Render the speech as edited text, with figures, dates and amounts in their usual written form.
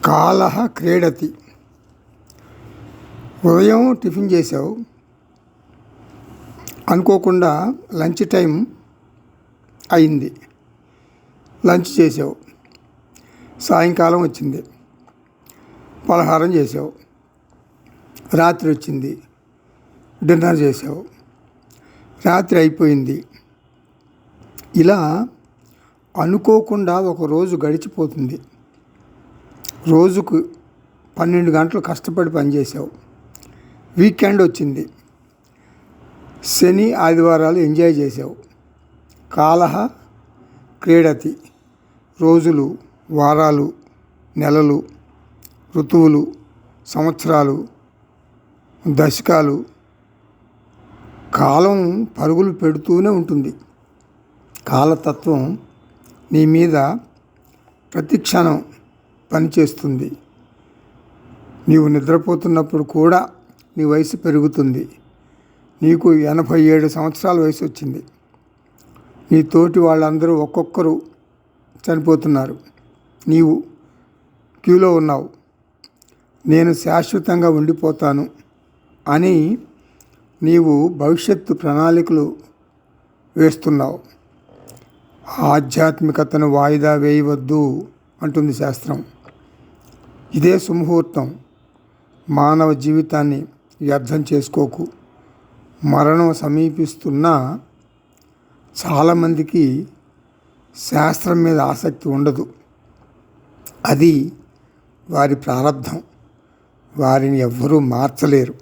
కాలహ క్రీడతి. ఉదయం టిఫిన్ చేసావు, అనుకోకుండా లంచ్ టైం అయింది, లంచ్ చేసావు. సాయంకాలం వచ్చింది, పలహారం చేసావు. రాత్రి వచ్చింది, డిన్నర్ చేసావు. రాత్రి అయిపోయింది. ఇలా అనుకోకుండా ఒక రోజు గడిచిపోతుంది. రోజుకు 12 గంటలు కష్టపడి పనిచేసావు. వీకెండ్ వచ్చింది, శని ఆదివారాలు ఎంజాయ్ చేసావు. కాలహ క్రీడతి. రోజులు, వారాలు, నెలలు, ఋతువులు, సంవత్సరాలు, దశకాలు, కాలం పరుగులు పెడుతూనే ఉంటుంది. కాలతత్వం నీ మీద ప్రతి క్షణం పనిచేస్తుంది. నీవు నిద్రపోతున్నప్పుడు కూడా నీ వయసు పెరుగుతుంది. నీకు 87 సంవత్సరాల వయసు వచ్చింది. నీ తోటి వాళ్ళందరూ ఒక్కొక్కరు చనిపోతున్నారు. నీవు క్యూలో ఉన్నావు. నేను శాశ్వతంగా ఉండిపోతాను అని నీవు భవిష్యత్తు ప్రణాళికలు వేస్తున్నావు. ఆధ్యాత్మికతను వాయిదా వేయవద్దు అంటుంది శాస్త్రం. ఇదే సుముహూర్తం. మానవ జీవితాన్ని వ్యర్థం చేసుకోకు. మరణం సమీపిస్తున్నా చాలామందికి శాస్త్రం మీద ఆసక్తి ఉండదు. అది వారి ప్రారంధం. వారిని ఎవ్వరూ మార్చలేరు.